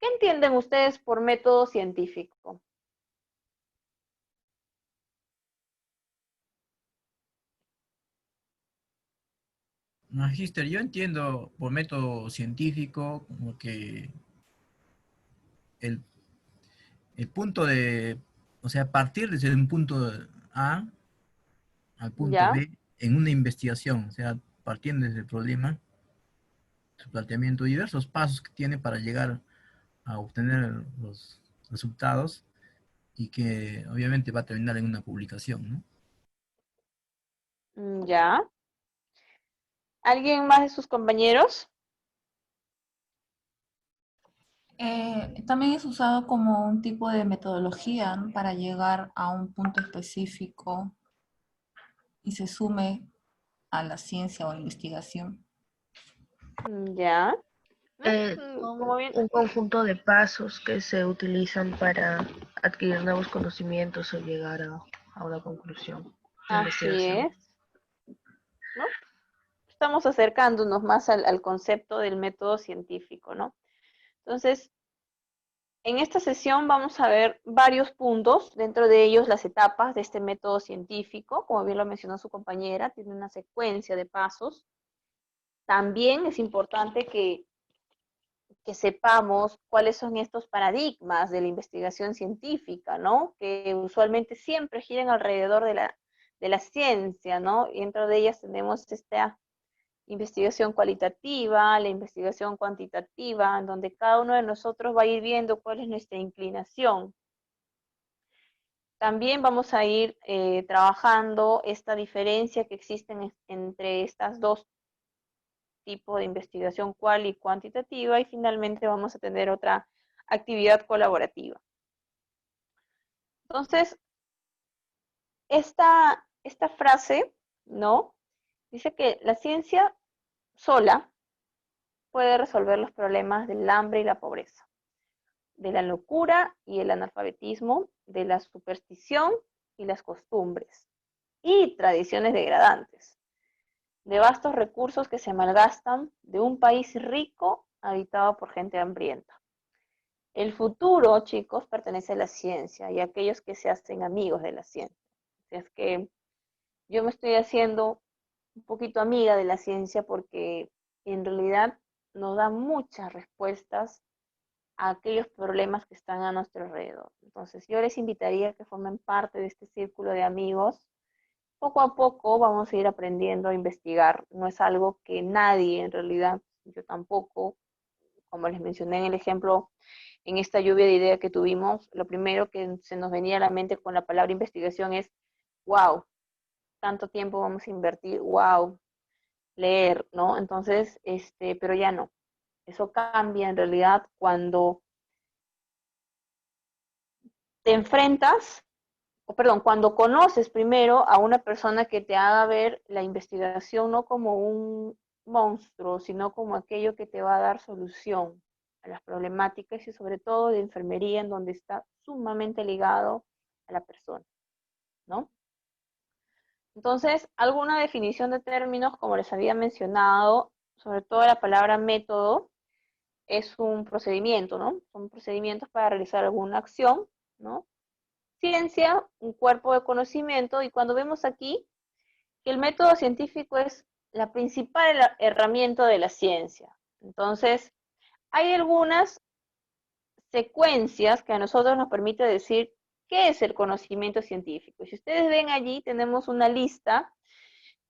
¿Qué entienden ustedes por método científico? Magíster, yo entiendo por método científico como que el, el punto de, o sea, partir desde un punto A al punto ¿Ya? B en una investigación, o sea, partiendo desde el problema, su planteamiento, diversos pasos que tiene para llegar a obtener los resultados y que obviamente va a terminar en una publicación, ¿no? ¿Ya? ¿Alguien más de sus compañeros? También es usado como un tipo de metodología, ¿no? Para llegar a un punto específico y se sume a la ciencia o investigación. ¿Ya? Son Como bien, un conjunto de pasos que se utilizan para adquirir nuevos conocimientos o llegar a una conclusión de así investigación. es, ¿no? Estamos acercándonos más al concepto del método científico, ¿no? Entonces, en esta sesión vamos a ver varios puntos, dentro de ellos las etapas de este método científico, como bien lo mencionó su compañera, tiene una secuencia de pasos. También es importante que sepamos cuáles son estos paradigmas de la investigación científica, ¿no? Que usualmente siempre giran alrededor de la ciencia, ¿no? Y dentro de ellas tenemos esta investigación cualitativa, la investigación cuantitativa, en donde cada uno de nosotros va a ir viendo cuál es nuestra inclinación. También vamos a ir trabajando esta diferencia que existe entre estas dos tipos de investigación cual y cuantitativa, y finalmente vamos a tener otra actividad colaborativa. Entonces, esta frase, ¿no? Dice que la ciencia sola puede resolver los problemas del hambre y la pobreza, de la locura y el analfabetismo, de la superstición y las costumbres, y tradiciones degradantes, de vastos recursos que se malgastan, de un país rico habitado por gente hambrienta. El futuro, chicos, pertenece a la ciencia y a aquellos que se hacen amigos de la ciencia. Es que yo me estoy haciendo un poquito amiga de la ciencia porque en realidad nos da muchas respuestas a aquellos problemas que están a nuestro alrededor. Entonces, yo les invitaría a que formen parte de este círculo de amigos. Poco a poco vamos a ir aprendiendo a investigar. No es algo que nadie, en realidad, yo tampoco, como les mencioné en el ejemplo, en esta lluvia de ideas que tuvimos, lo primero que se nos venía a la mente con la palabra investigación es, wow, tanto tiempo vamos a invertir, wow, leer, ¿no? Entonces, pero ya no. Eso cambia en realidad cuando te enfrentas, o perdón, cuando conoces primero a una persona que te haga ver la investigación no como un monstruo, sino como aquello que te va a dar solución a las problemáticas y sobre todo de enfermería, en donde está sumamente ligado a la persona, ¿no? Entonces, alguna definición de términos, como les había mencionado, sobre todo la palabra método, es un procedimiento, ¿no? Son procedimientos para realizar alguna acción, ¿no? Ciencia, un cuerpo de conocimiento, y cuando vemos aquí que el método científico es la principal herramienta de la ciencia. Entonces, hay algunas secuencias que a nosotros nos permite decir qué es el conocimiento científico. Si ustedes ven allí, tenemos una lista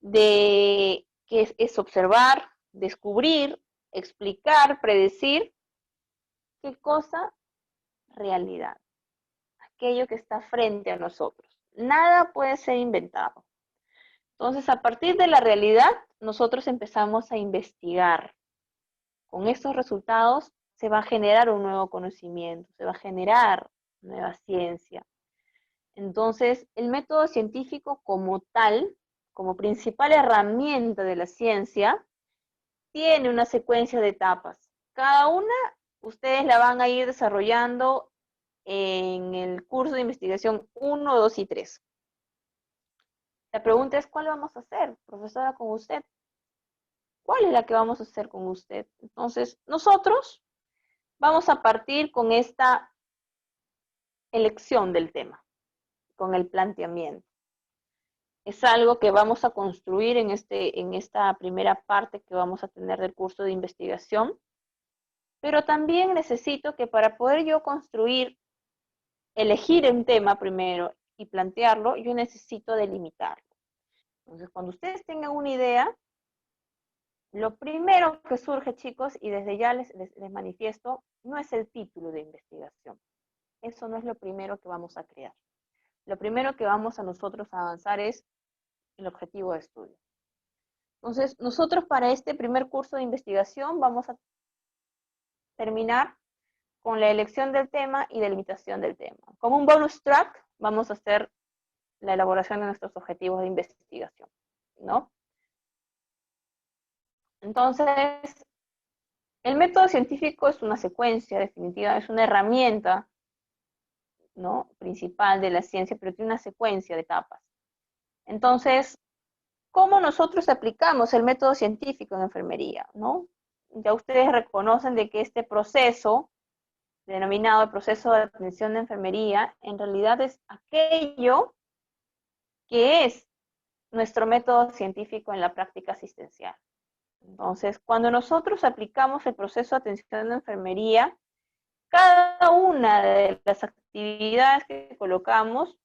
de que es observar, descubrir, explicar, predecir, ¿qué cosa? Realidad, aquello que está frente a nosotros. Nada puede ser inventado. Entonces, a partir de la realidad, nosotros empezamos a investigar. Con estos resultados se va a generar un nuevo conocimiento, se va a generar nueva ciencia. Entonces, el método científico como tal, como principal herramienta de la ciencia, tiene una secuencia de etapas. Cada una ustedes la van a ir desarrollando en el curso de investigación 1, 2 y 3. La pregunta es, ¿cuál vamos a hacer, profesora, con usted? ¿Cuál es la que vamos a hacer con usted? Entonces, nosotros Vamos a partir con esta elección del tema, con el planteamiento. Es algo que vamos a construir en esta primera parte que vamos a tener del curso de investigación, pero también necesito que para poder yo construir, elegir un tema primero y plantearlo, yo necesito delimitarlo. Entonces, cuando ustedes tengan una idea, lo primero que surge, chicos, y desde ya les manifiesto, no es el título de investigación. Eso no es lo primero que vamos a crear. Lo primero que vamos a nosotros a avanzar es el objetivo de estudio. Entonces, nosotros para este primer curso de investigación vamos a terminar con la elección del tema y delimitación del tema. Como un bonus track, vamos a hacer la elaboración de nuestros objetivos de investigación, ¿no? Entonces, el método científico es una secuencia definitiva, es una herramienta, ¿no?, principal de la ciencia, pero tiene una secuencia de etapas. Entonces, ¿cómo nosotros aplicamos el método científico en enfermería, ¿no? Ya ustedes reconocen de que este proceso, denominado el proceso de atención de enfermería, en realidad es aquello que es nuestro método científico en la práctica asistencial. Entonces, cuando nosotros aplicamos el proceso de atención de enfermería, cada una de las actividades que colocamos,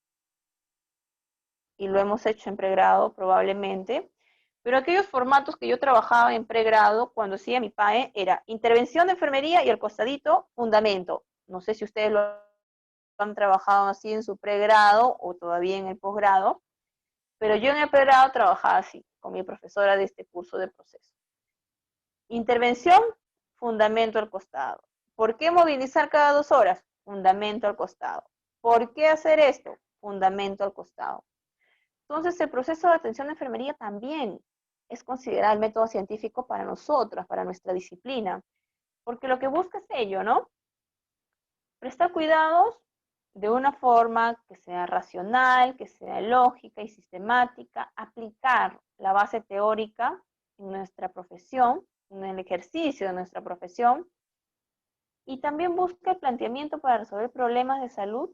y lo hemos hecho en pregrado probablemente, pero aquellos formatos que yo trabajaba en pregrado cuando hacía mi PAE era intervención de enfermería y al costadito fundamento. No sé si ustedes lo han trabajado así en su pregrado o todavía en el posgrado, pero yo en el pregrado trabajaba así, con mi profesora de este curso de proceso. Intervención, fundamento al costado. ¿Por qué movilizar cada 2 horas? Fundamento al costado. ¿Por qué hacer esto? Fundamento al costado. Entonces, el proceso de atención de enfermería también es considerado el método científico para nosotros, para nuestra disciplina, porque lo que busca es ello, ¿no? Prestar cuidados de una forma que sea racional, que sea lógica y sistemática, aplicar la base teórica en nuestra profesión, en el ejercicio de nuestra profesión, y también busca el planteamiento para resolver problemas de salud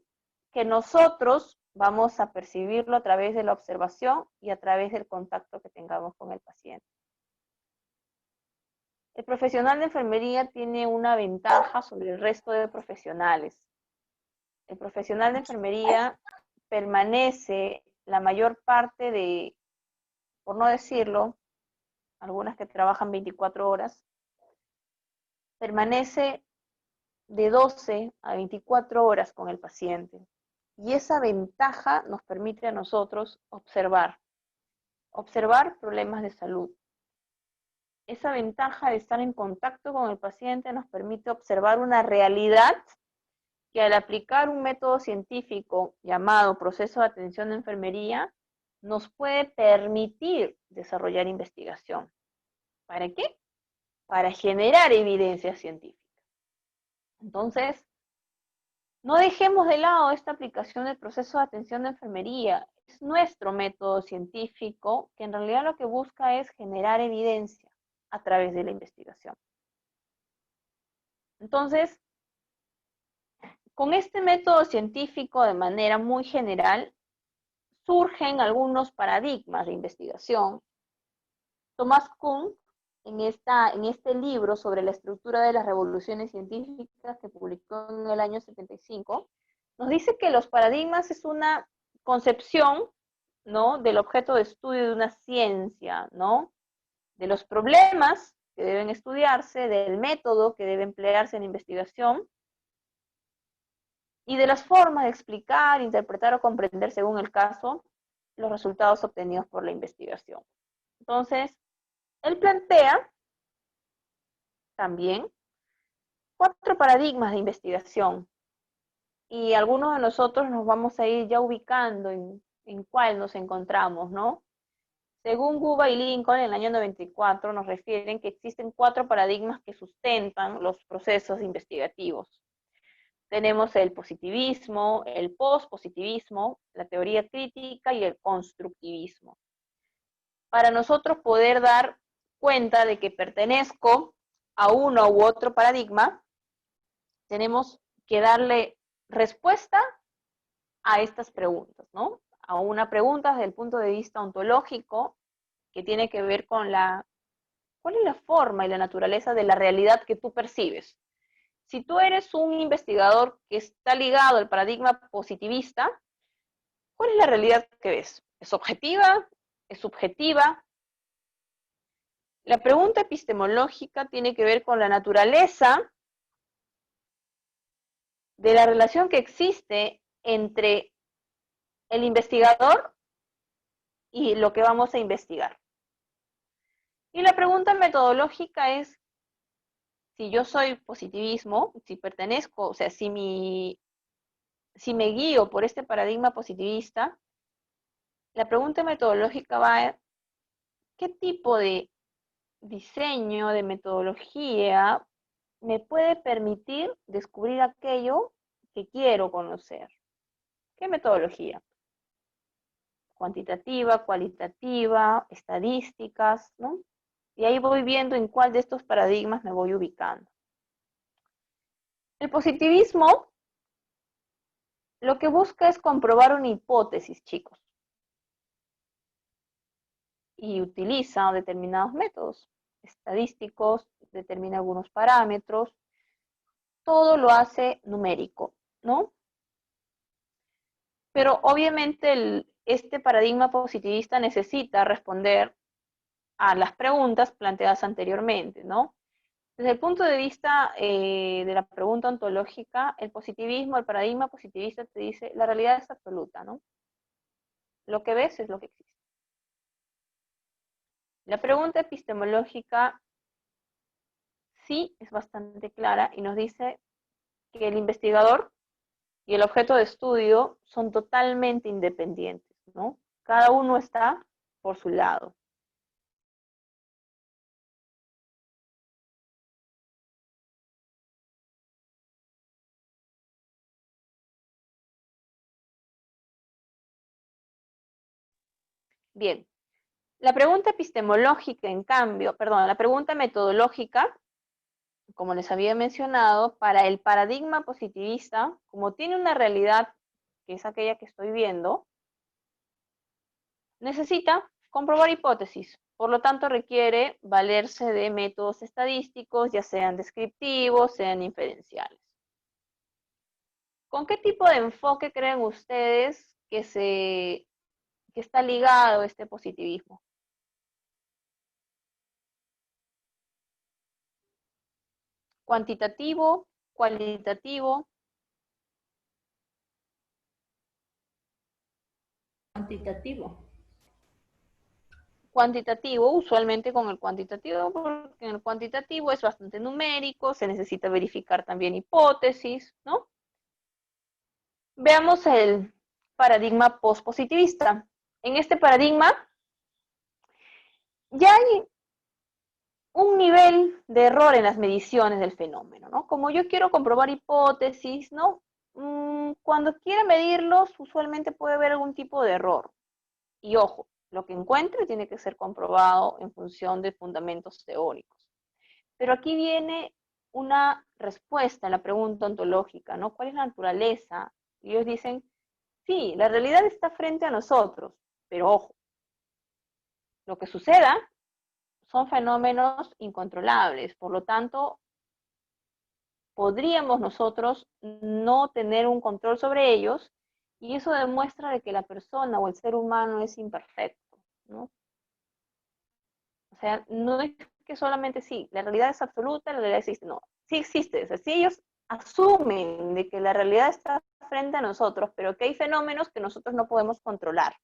que nosotros vamos a percibirlo a través de la observación y a través del contacto que tengamos con el paciente. El profesional de enfermería tiene una ventaja sobre el resto de profesionales. El profesional de enfermería permanece la mayor parte de, por no decirlo, algunas que trabajan 24 horas, permanece de 12 a 24 horas con el paciente. Y esa ventaja nos permite a nosotros observar problemas de salud. Esa ventaja de estar en contacto con el paciente nos permite observar una realidad que al aplicar un método científico llamado proceso de atención de enfermería, nos puede permitir desarrollar investigación. ¿Para qué? Para generar evidencia científica. Entonces, no dejemos de lado esta aplicación del proceso de atención de enfermería. Es nuestro método científico que en realidad lo que busca es generar evidencia a través de la investigación. Entonces, con este método científico de manera muy general, surgen algunos paradigmas de investigación. Thomas Kuhn, en este libro sobre la estructura de las revoluciones científicas que publicó en el año 75, nos dice que los paradigmas es una concepción, ¿no?, del objeto de estudio de una ciencia, ¿no?, de los problemas que deben estudiarse, del método que debe emplearse en investigación, y de las formas de explicar, interpretar o comprender, según el caso, los resultados obtenidos por la investigación. Entonces, él plantea también 4 paradigmas de investigación, y algunos de nosotros nos vamos a ir ya ubicando en cuál nos encontramos, ¿no? Según Guba y Lincoln, en el año 94, nos refieren que existen 4 paradigmas que sustentan los procesos investigativos. Tenemos el positivismo, el pospositivismo, la teoría crítica y el constructivismo. Para nosotros poder dar cuenta de que pertenezco a uno u otro paradigma, tenemos que darle respuesta a estas preguntas, ¿no? A una pregunta desde el punto de vista ontológico que tiene que ver con cuál es la forma y la naturaleza de la realidad que tú percibes. Si tú eres un investigador que está ligado al paradigma positivista, ¿cuál es la realidad que ves? ¿Es objetiva? ¿Es subjetiva? La pregunta epistemológica tiene que ver con la naturaleza de la relación que existe entre el investigador y lo que vamos a investigar. Y la pregunta metodológica es, si yo soy positivismo, si pertenezco, o sea, si me guío por este paradigma positivista, la pregunta metodológica va a qué tipo de diseño, de metodología me puede permitir descubrir aquello que quiero conocer. ¿Qué metodología? Cuantitativa, cualitativa, estadísticas, ¿no? Y ahí voy viendo en cuál de estos paradigmas me voy ubicando. El positivismo lo que busca es comprobar una hipótesis, chicos. Y utiliza determinados métodos estadísticos, determina algunos parámetros, todo lo hace numérico, ¿no? Pero obviamente este paradigma positivista necesita responder a las preguntas planteadas anteriormente, ¿no? Desde el punto de vista de la pregunta ontológica, el positivismo, el paradigma positivista te dice, la realidad es absoluta, ¿no? Lo que ves es lo que existe. La pregunta epistemológica sí es bastante clara y nos dice que el investigador y el objeto de estudio son totalmente independientes, ¿no? Cada uno está por su lado. Bien, la pregunta epistemológica, en cambio, perdón, la pregunta metodológica, como les había mencionado, para el paradigma positivista, como tiene una realidad que es aquella que estoy viendo, necesita comprobar hipótesis. Por lo tanto, requiere valerse de métodos estadísticos, ya sean descriptivos, sean inferenciales. ¿Con qué tipo de enfoque creen ustedes que está ligado este positivismo? ¿Cuantitativo, cualitativo? Cuantitativo. Cuantitativo, usualmente con el cuantitativo, porque en el cuantitativo es bastante numérico, se necesita verificar también hipótesis, ¿no? Veamos el paradigma postpositivista. En este paradigma ya hay un nivel de error en las mediciones del fenómeno, ¿no? Como yo quiero comprobar hipótesis, ¿no? Cuando quiera medirlos, usualmente puede haber algún tipo de error. Y ojo, lo que encuentre tiene que ser comprobado en función de fundamentos teóricos. Pero aquí viene una respuesta a la pregunta ontológica, ¿no? ¿Cuál es la naturaleza? Y ellos dicen, sí, la realidad está frente a nosotros, pero ojo, lo que suceda son fenómenos incontrolables, por lo tanto, podríamos nosotros no tener un control sobre ellos, y eso demuestra de que la persona o el ser humano es imperfecto, ¿no? O sea, no es que solamente sí, la realidad es absoluta, la realidad existe, no, sí existe, o sea, sí ellos asumen de que la realidad está frente a nosotros, pero que hay fenómenos que nosotros no podemos controlar.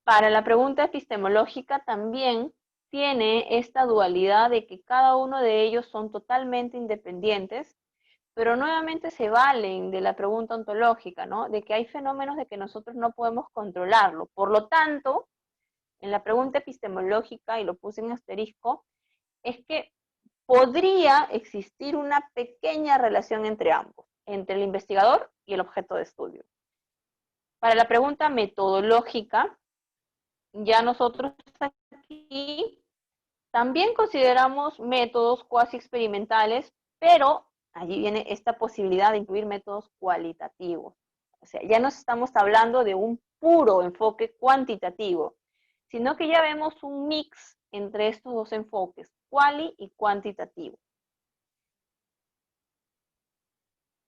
Para la pregunta epistemológica también tiene esta dualidad de que cada uno de ellos son totalmente independientes, pero nuevamente se valen de la pregunta ontológica, ¿no? De que hay fenómenos de que nosotros no podemos controlarlo. Por lo tanto, en la pregunta epistemológica, y lo puse en asterisco, es que podría existir una pequeña relación entre ambos, entre el investigador y el objeto de estudio. Para la pregunta metodológica, ya nosotros aquí También consideramos métodos cuasi experimentales, pero allí viene esta posibilidad de incluir métodos cualitativos. O sea, ya no estamos hablando de un puro enfoque cuantitativo, sino que ya vemos un mix entre estos dos enfoques, cuali y cuantitativo.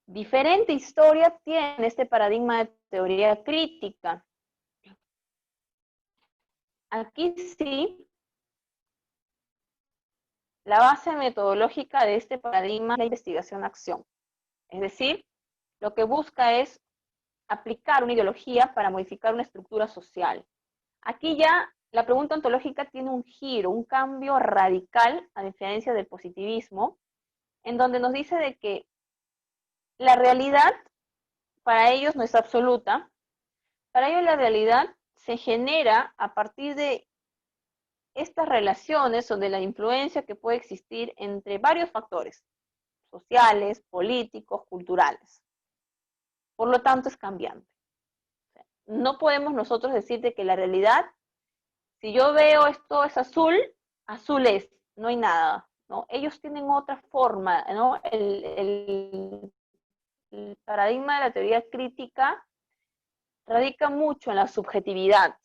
Diferente historia tiene este paradigma de teoría crítica. Aquí sí, la base metodológica de este paradigma es la investigación-acción. Es decir, lo que busca es aplicar una ideología para modificar una estructura social. Aquí ya la pregunta ontológica tiene un giro, un cambio radical, a diferencia del positivismo, en donde nos dice de que la realidad para ellos no es absoluta. Para ellos la realidad se genera a partir de estas relaciones o de la influencia que puede existir entre varios factores sociales, políticos, culturales. Por lo tanto, es cambiante. No podemos nosotros decir de que la realidad, si yo veo esto es azul, azul es, no hay nada, ¿no? Ellos tienen otra forma, ¿no? El paradigma de la teoría crítica radica mucho en la subjetividad.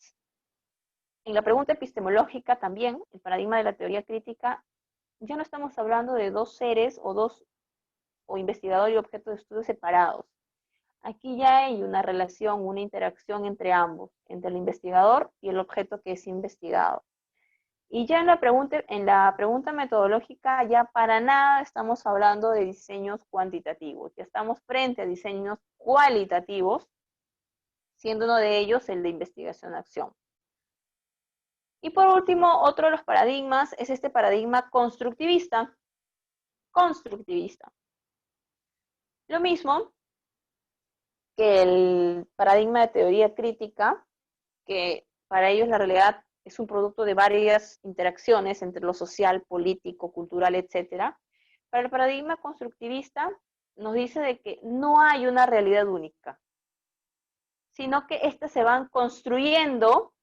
En la pregunta epistemológica también, el paradigma de la teoría crítica, ya no estamos hablando de dos seres o investigador y objeto de estudio separados. Aquí ya hay una relación, una interacción entre ambos, entre el investigador y el objeto que es investigado. Y ya en la pregunta metodológica ya para nada estamos hablando de diseños cuantitativos, ya estamos frente a diseños cualitativos, siendo uno de ellos el de investigación-acción. Y por último, otro de los paradigmas es este paradigma constructivista. Constructivista. Lo mismo que el paradigma de teoría crítica, que para ellos la realidad es un producto de varias interacciones entre lo social, político, cultural, etc. Para el paradigma constructivista nos dice de que no hay una realidad única, sino que éstas se van construyendo,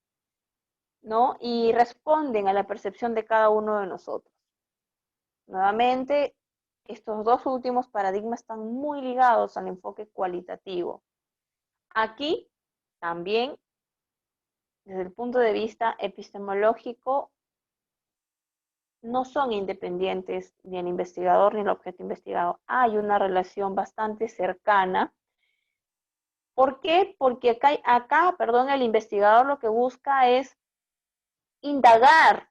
¿no? Y responden a la percepción de cada uno de nosotros. Nuevamente, estos dos últimos paradigmas están muy ligados al enfoque cualitativo. Aquí también, desde el punto de vista epistemológico, no son independientes ni el investigador ni el objeto investigado. Hay una relación bastante cercana. ¿Por qué? Porque acá, el investigador lo que busca es indagar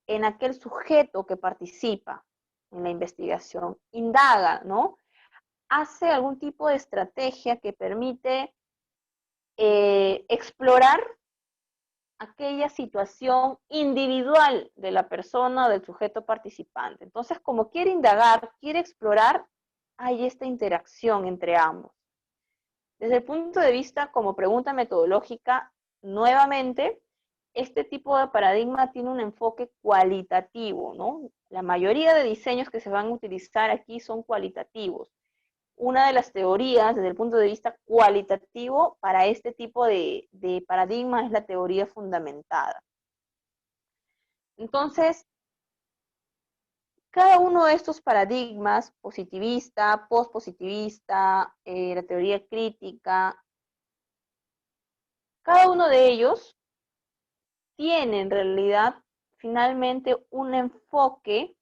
en aquel sujeto que participa en la investigación. Indaga, ¿no? Hace algún tipo de estrategia que permite explorar aquella situación individual de la persona o del sujeto participante. Entonces, como quiere indagar, quiere explorar, hay esta interacción entre ambos. Desde el punto de vista como pregunta metodológica, nuevamente, este tipo de paradigma tiene un enfoque cualitativo, ¿no? La mayoría de diseños que se van a utilizar aquí son cualitativos. Una de las teorías desde el punto de vista cualitativo para este tipo de paradigma es la teoría fundamentada. Entonces, cada uno de estos paradigmas, positivista, postpositivista, la teoría crítica, cada uno de ellos tiene en realidad finalmente un enfoque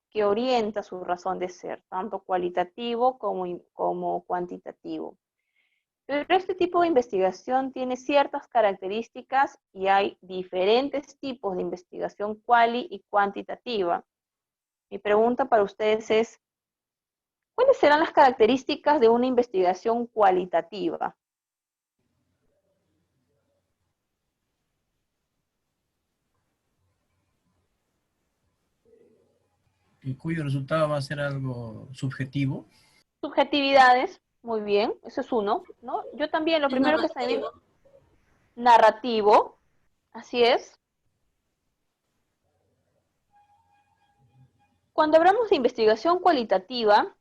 que orienta su razón de ser, tanto cualitativo como cuantitativo. Pero este tipo de investigación tiene ciertas características y hay diferentes tipos de investigación cuali y cuantitativa. Mi pregunta para ustedes es, ¿cuáles serán las características de una investigación cualitativa? Cuyo resultado va a ser algo subjetivo. Subjetividades, muy bien, eso es uno, ¿no? Yo también, lo primero que se me narrativo, así es. Cuando hablamos de investigación cualitativa,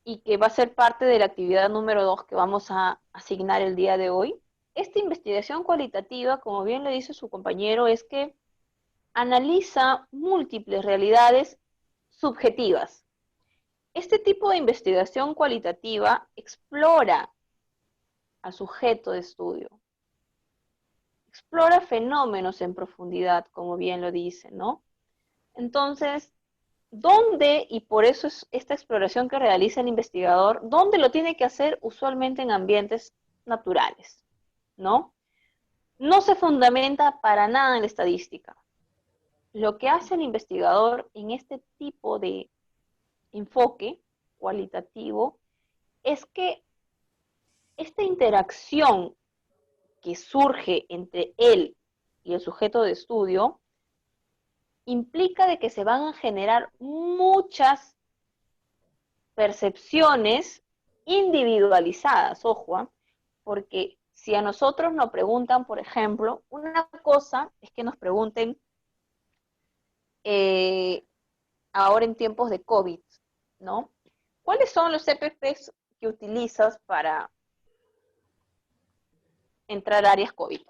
y que va a ser parte de la actividad número 2 que vamos a asignar el día de hoy, esta investigación cualitativa, como bien le dice su compañero, es que analiza múltiples realidades subjetivas. Este tipo de investigación cualitativa explora al sujeto de estudio, explora fenómenos en profundidad, como bien lo dice, ¿no? Entonces, ¿dónde, y por eso es esta exploración que realiza el investigador, dónde lo tiene que hacer? Usualmente en ambientes naturales, ¿no? No se fundamenta para nada en la estadística. Lo que hace el investigador en este tipo de enfoque cualitativo es que esta interacción que surge entre él y el sujeto de estudio implica de que se van a generar muchas percepciones individualizadas, ojo, porque si a nosotros nos preguntan, por ejemplo, una cosa es que nos pregunten ahora en tiempos de COVID, ¿no? ¿Cuáles son los CPFs que utilizas para entrar a áreas COVID?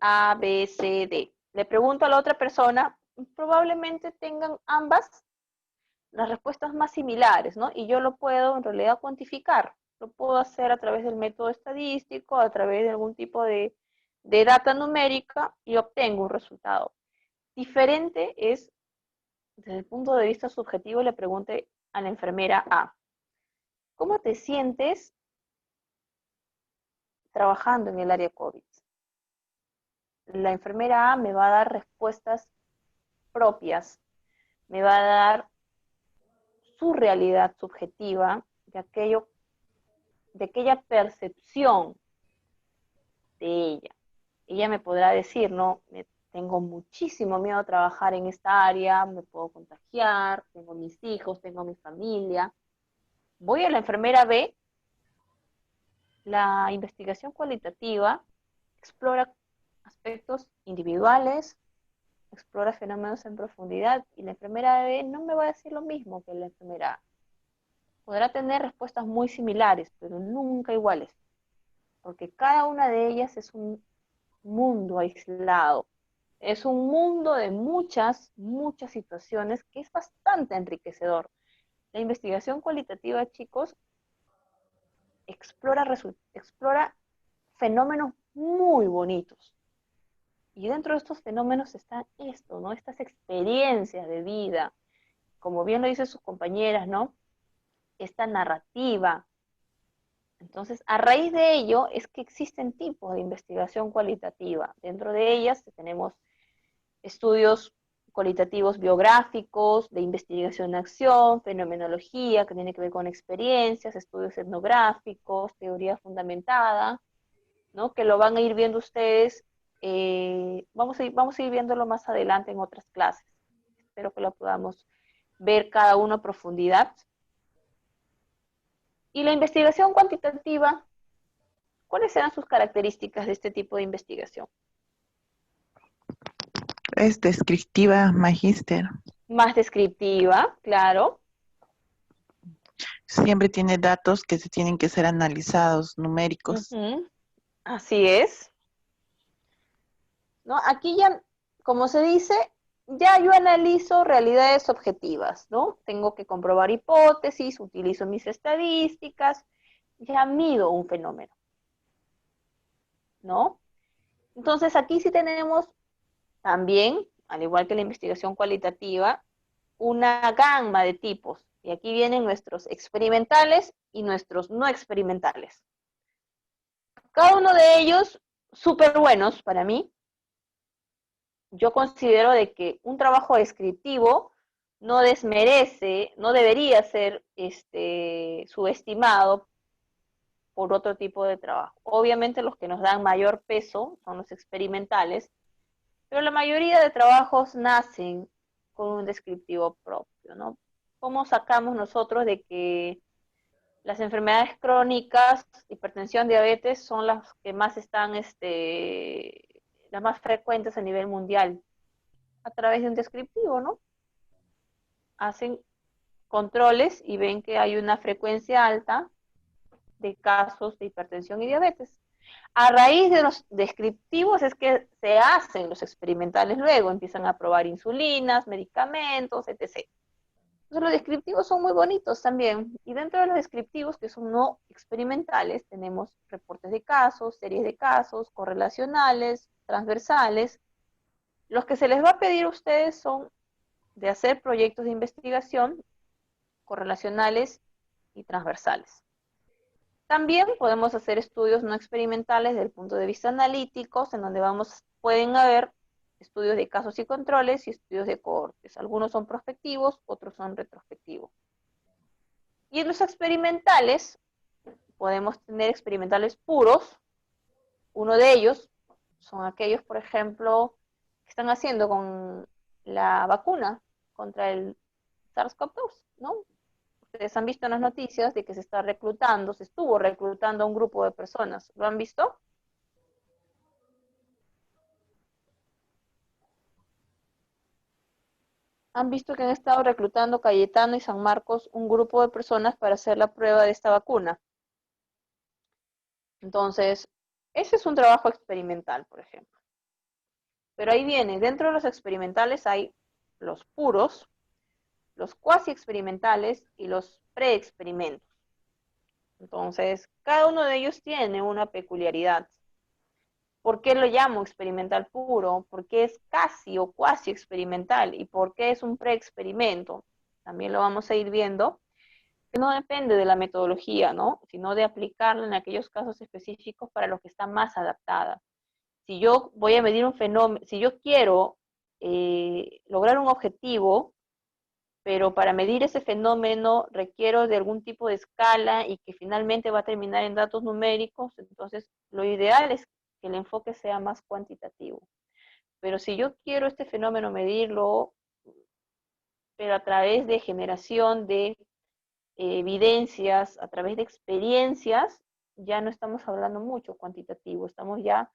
A, B, C, D. Le pregunto a la otra persona, probablemente tengan ambas las respuestas más similares, ¿no? Y yo lo puedo en realidad cuantificar. Lo puedo hacer a través del método estadístico, a través de algún tipo de data numérica y obtengo un resultado. Diferente es, desde el punto de vista subjetivo, le pregunté a la enfermera A, ¿cómo te sientes trabajando en el área COVID? La enfermera A me va a dar respuestas propias, me va a dar su realidad subjetiva de aquella percepción de ella. Ella me podrá decir, no, tengo muchísimo miedo a trabajar en esta área, me puedo contagiar, tengo mis hijos, tengo mi familia. Voy a la enfermera B, la investigación cualitativa explora aspectos individuales, explora fenómenos en profundidad, y la enfermera B no me va a decir lo mismo que la enfermera A. Podrá tener respuestas muy similares, pero nunca iguales, porque cada una de ellas es un mundo aislado. Es un mundo de muchas situaciones que es bastante enriquecedor. La investigación cualitativa, chicos, explora fenómenos muy bonitos. Y dentro de estos fenómenos está esto, ¿no? Estas experiencias de vida, como bien lo dicen sus compañeras, ¿no? Esta narrativa. Entonces, a raíz de ello es que existen tipos de investigación cualitativa. Dentro de ellas tenemos estudios cualitativos biográficos, de investigación-acción, fenomenología, que tiene que ver con experiencias, estudios etnográficos, teoría fundamentada, ¿no? Que lo van a ir viendo ustedes, vamos a ir viéndolo más adelante en otras clases. Espero que lo podamos ver cada uno a profundidad. Y la investigación cuantitativa, ¿cuáles serán sus características de este tipo de investigación? Es descriptiva, magíster. Más descriptiva, claro. Siempre tiene datos que se tienen que ser analizados, numéricos. Así es. ¿No? Aquí ya, como se dice, ya yo analizo realidades objetivas, ¿no? Tengo que comprobar hipótesis, utilizo mis estadísticas, ya mido un fenómeno, ¿no? Entonces aquí sí tenemos también, al igual que la investigación cualitativa, una gama de tipos. Y aquí vienen nuestros experimentales y nuestros no experimentales. Cada uno de ellos súper buenos para mí. Yo considero de que un trabajo descriptivo no desmerece, no debería ser subestimado por otro tipo de trabajo. Obviamente los que nos dan mayor peso son los experimentales, pero la mayoría de trabajos nacen con un descriptivo propio, ¿no? ¿Cómo sacamos nosotros de que las enfermedades crónicas, hipertensión, diabetes, son las que más están, las más frecuentes a nivel mundial? A través de un descriptivo, ¿no? Hacen controles y ven que hay una frecuencia alta de casos de hipertensión y diabetes. A raíz de los descriptivos es que se hacen los experimentales luego, empiezan a probar insulinas, medicamentos, etc. Entonces los descriptivos son muy bonitos también, y dentro de los descriptivos que son no experimentales tenemos reportes de casos, series de casos, correlacionales, transversales. Los que se les va a pedir a ustedes son de hacer proyectos de investigación correlacionales y transversales. También podemos hacer estudios no experimentales desde el punto de vista analítico, en donde pueden haber estudios de casos y controles y estudios de cohortes. Algunos son prospectivos, otros son retrospectivos. Y en los experimentales, podemos tener experimentales puros. Uno de ellos son aquellos, por ejemplo, que están haciendo con la vacuna contra el SARS-CoV-2, ¿no? Ustedes han visto en las noticias de que se estuvo reclutando a un grupo de personas. ¿Lo han visto? Han visto que han estado reclutando Cayetano y San Marcos un grupo de personas para hacer la prueba de esta vacuna. Entonces, ese es un trabajo experimental, por ejemplo. Pero ahí viene, dentro de los experimentales hay los puros, los cuasi experimentales y los pre-experimentos. Entonces, cada uno de ellos tiene una peculiaridad. ¿Por qué lo llamo experimental puro? ¿Por qué es casi o cuasi experimental? ¿Y por qué es un pre-experimento? También lo vamos a ir viendo. Que no depende de la metodología, ¿no? Sino de aplicarla en aquellos casos específicos para los que está más adaptada. Si yo voy a medir un fenómeno, si yo quiero lograr un objetivo, pero para medir ese fenómeno requiero de algún tipo de escala y que finalmente va a terminar en datos numéricos, entonces lo ideal es que el enfoque sea más cuantitativo. Pero si yo quiero este fenómeno medirlo, pero a través de generación de evidencias, a través de experiencias, ya no estamos hablando mucho cuantitativo, estamos ya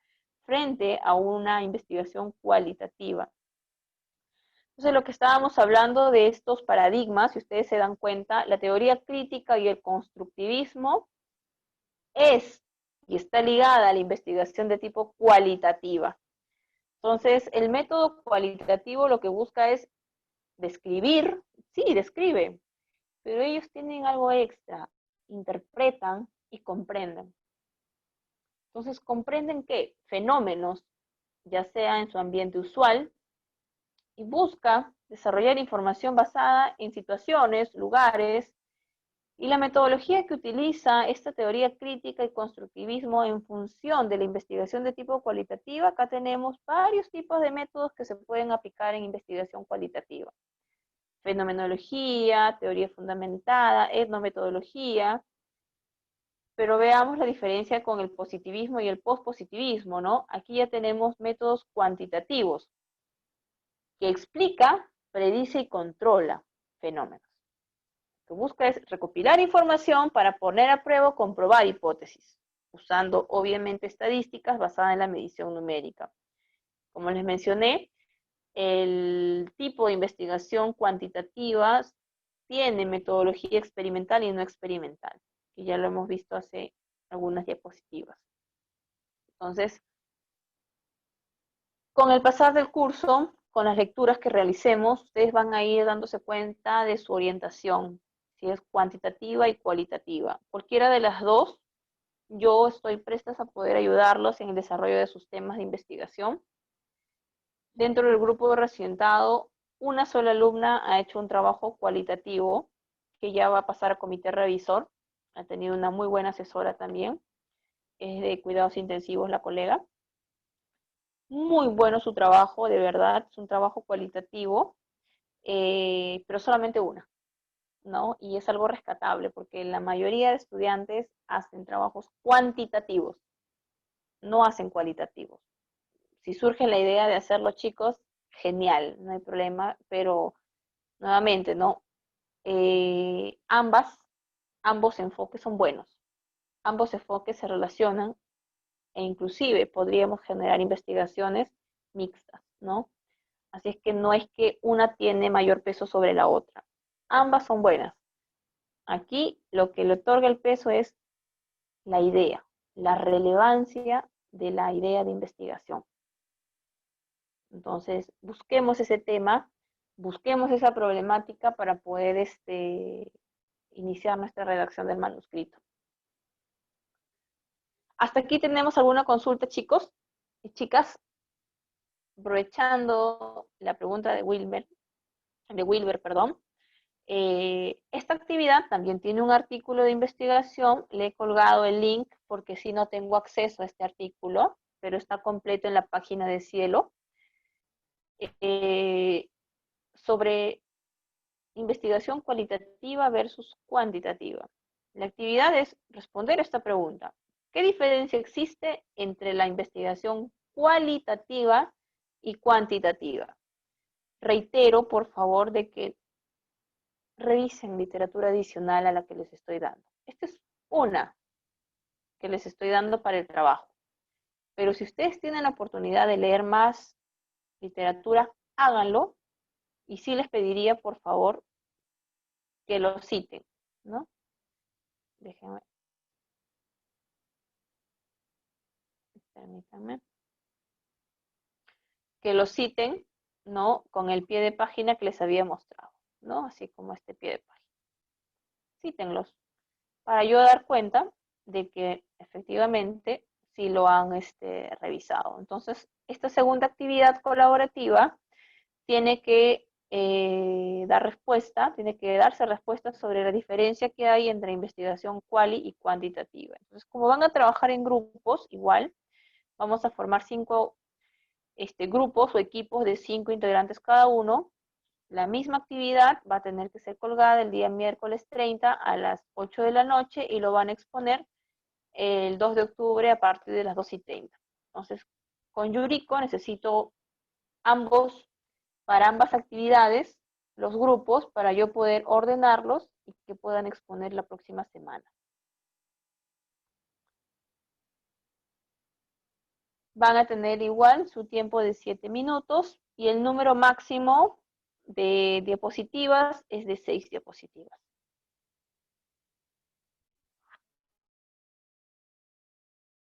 frente a una investigación cualitativa. Entonces, lo que estábamos hablando de estos paradigmas, si ustedes se dan cuenta, la teoría crítica y el constructivismo es y está ligada a la investigación de tipo cualitativa. Entonces, el método cualitativo lo que busca es describir, sí, describe, pero ellos tienen algo extra, interpretan y comprenden. Entonces, comprenden que fenómenos, ya sea en su ambiente usual, y busca desarrollar información basada en situaciones, lugares, y la metodología que utiliza esta teoría crítica y constructivismo en función de la investigación de tipo cualitativa. Acá tenemos varios tipos de métodos que se pueden aplicar en investigación cualitativa. Fenomenología, teoría fundamentada, etnometodología, pero veamos la diferencia con el positivismo y el pospositivismo, ¿no? Aquí ya tenemos métodos cuantitativos, que explica, predice y controla fenómenos. Lo que busca es recopilar información para poner a prueba o comprobar hipótesis, usando obviamente estadísticas basadas en la medición numérica. Como les mencioné, el tipo de investigación cuantitativa tiene metodología experimental y no experimental, que ya lo hemos visto hace algunas diapositivas. Entonces, con el pasar del curso, con las lecturas que realicemos, ustedes van a ir dándose cuenta de su orientación, si es cuantitativa y cualitativa. Cualquiera de las dos, yo estoy presta a poder ayudarlos en el desarrollo de sus temas de investigación. Dentro del grupo de recientado, una sola alumna ha hecho un trabajo cualitativo que ya va a pasar a comité revisor. Ha tenido una muy buena asesora también. Es de cuidados intensivos la colega. Muy bueno su trabajo, de verdad, es un trabajo cualitativo, pero solamente una, ¿no? Y es algo rescatable porque la mayoría de estudiantes hacen trabajos cuantitativos, no hacen cualitativos. Si surge la idea de hacerlo, chicos, genial, no hay problema, pero nuevamente, ¿no? Ambos enfoques son buenos. Ambos enfoques se relacionan e inclusive podríamos generar investigaciones mixtas, ¿no? Así es que no es que una tiene mayor peso sobre la otra. Ambas son buenas. Aquí lo que le otorga el peso es la idea la relevancia de la idea de investigación. Entonces, busquemos ese tema, busquemos esa problemática para poder iniciar nuestra redacción del manuscrito. Hasta aquí tenemos alguna consulta, chicos y chicas. Aprovechando la pregunta de Wilber, esta actividad también tiene un artículo de investigación. Le he colgado el link porque si no tengo acceso a este artículo, pero está completo en la página de Cielo, sobre investigación cualitativa versus cuantitativa. La actividad es responder esta pregunta. ¿Qué diferencia existe entre la investigación cualitativa y cuantitativa? Reitero, por favor, de que revisen literatura adicional a la que les estoy dando. Esta es una que les estoy dando para el trabajo. Pero si ustedes tienen la oportunidad de leer más literatura, háganlo. Y sí les pediría, por favor, que lo citen, ¿no? Déjenme. Permítanme. Que lo citen, ¿no? Con el pie de página que les había mostrado, ¿no? Así como este pie de página. Cítenlos. Para yo dar cuenta de que efectivamente sí lo han revisado. Entonces, esta segunda actividad colaborativa tiene que tiene que darse respuesta sobre la diferencia que hay entre investigación quali y cuantitativa. Entonces, como van a trabajar en grupos, igual, vamos a formar 5 grupos o equipos de 5 integrantes cada uno. La misma actividad va a tener que ser colgada el día miércoles 30 a las 8 de la noche y lo van a exponer el 2 de octubre a partir de las 2:30. Entonces, con Yuriko necesito para ambas actividades, los grupos, para yo poder ordenarlos y que puedan exponer la próxima semana. Van a tener igual su tiempo de 7 minutos y el número máximo de diapositivas es de 6 diapositivas.